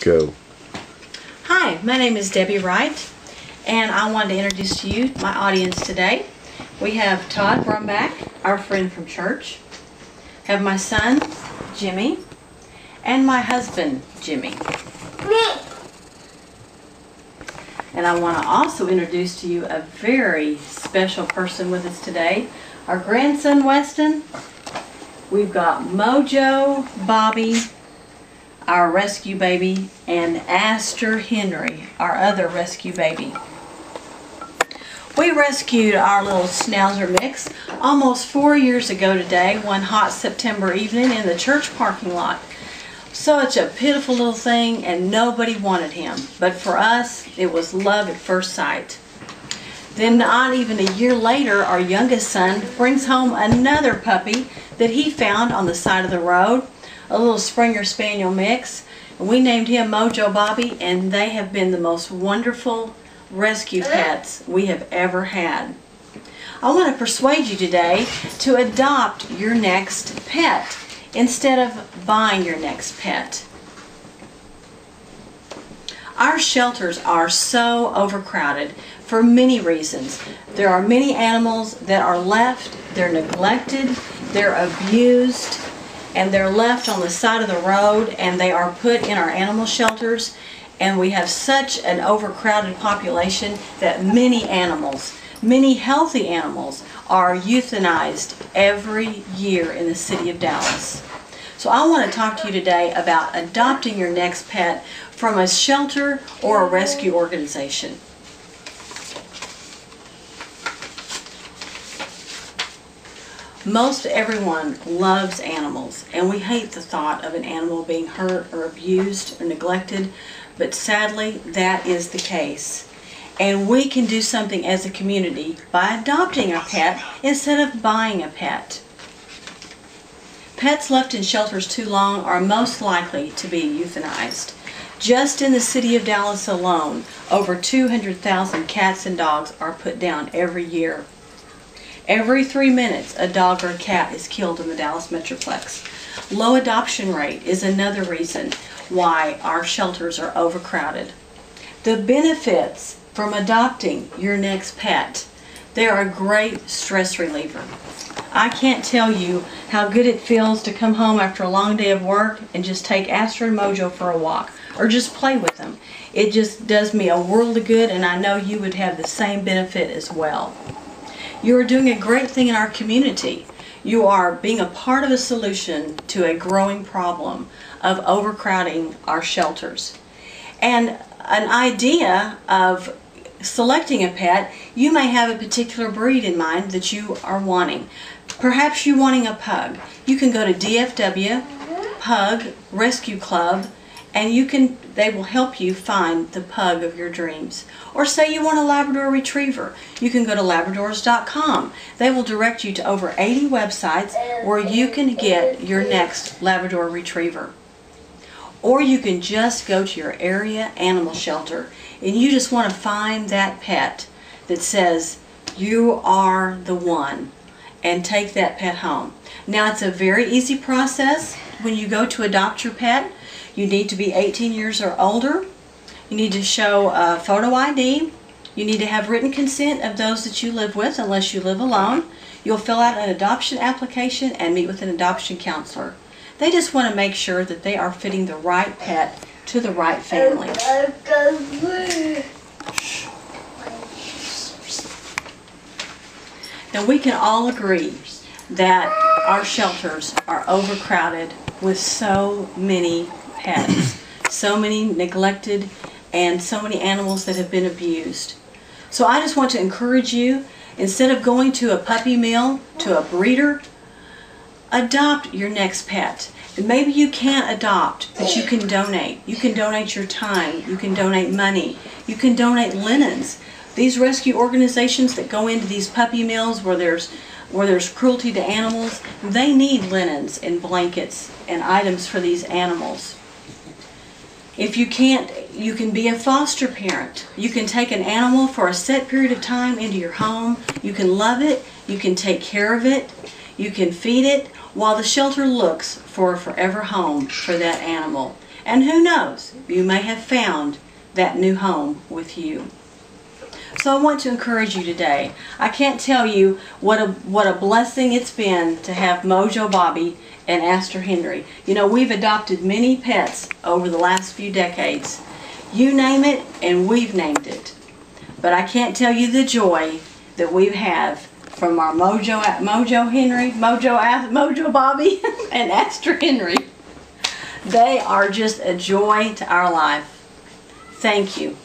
Go. Hi, my name is Debbie Wright, and I wanted to introduce to you my audience today. We have Todd Brumback, our friend from church. Have my son, Jimmy, and my husband, Jimmy. And I want to also introduce to you a very special person with us today, our grandson, Weston. We've got Mojo, Bobby, our rescue baby, and Aster Henry, our other rescue baby. We rescued our little schnauzer mix almost 4 years ago today, one hot September evening in the church parking lot. Such a pitiful little thing, and nobody wanted him. But for us, it was love at first sight. Then not even a year later, our youngest son brings home another puppy that he found on the side of the road, a little Springer Spaniel mix. And we named him Mojo Bobby, and they have been the most wonderful rescue pets we have ever had. I want to persuade you today to adopt your next pet instead of buying your next pet. Our shelters are so overcrowded for many reasons. There are many animals that are left, they're neglected, they're abused, and they're left on the side of the road, and they are put in our animal shelters. And we have such an overcrowded population that many animals, many healthy animals, are euthanized every year in the city of Dallas. So I want to talk to you today about adopting your next pet from a shelter or a rescue organization. Most everyone loves animals, and we hate the thought of an animal being hurt or abused or neglected, but sadly that is the case. And we can do something as a community by adopting a pet instead of buying a pet. Pets left in shelters too long are most likely to be euthanized. Just in the city of Dallas alone, over 200,000 cats and dogs are put down every year. Every 3 minutes, a dog or a cat is killed in the Dallas Metroplex. Low adoption rate is another reason why our shelters are overcrowded. The benefits from adopting your next pet, they're a great stress reliever. I can't tell you how good it feels to come home after a long day of work and just take Aster and Mojo for a walk, or just play with them. It just does me a world of good, and I know you would have the same benefit as well. You are doing a great thing in our community. You are being a part of a solution to a growing problem of overcrowding our shelters. And an idea of selecting a pet, you may have a particular breed in mind that you are wanting. Perhaps you're wanting a pug. You can go to DFW Pug Rescue Club, and they will help you find the pug of your dreams. Or say you want a Labrador Retriever. You can go to labradors.com. They will direct you to over 80 websites where you can get your next Labrador Retriever. Or you can just go to your area animal shelter and you just want to find that pet that says you are the one, and take that pet home. Now, it's a very easy process when you go to adopt your pet. You need to be 18 years or older. You need to show a photo ID. You need to have written consent of those that you live with, unless you live alone. You'll fill out an adoption application and meet with an adoption counselor. They just want to make sure that they are fitting the right pet to the right family. Now, we can all agree that our shelters are overcrowded with so many pets, so many neglected, and so many animals that have been abused. So I just want to encourage you, instead of going to a puppy mill, to a breeder, adopt your next pet. And maybe you can't adopt, but you can donate. You can donate your time. You can donate money. You can donate linens. These rescue organizations that go into these puppy mills where there's cruelty to animals, they need linens and blankets and items for these animals. If you can't, you can be a foster parent. You can take an animal for a set period of time into your home. You can love it. You can take care of it. You can feed it while the shelter looks for a forever home for that animal. And who knows, you may have found that new home with you. So I want to encourage you today. I can't tell you what a blessing it's been to have Mojo Bobby and Aster Henry. You know, we've adopted many pets over the last few decades. You name it and we've named it. But I can't tell you the joy that we have from our Mojo Bobby and Aster Henry. They are just a joy to our life. Thank you.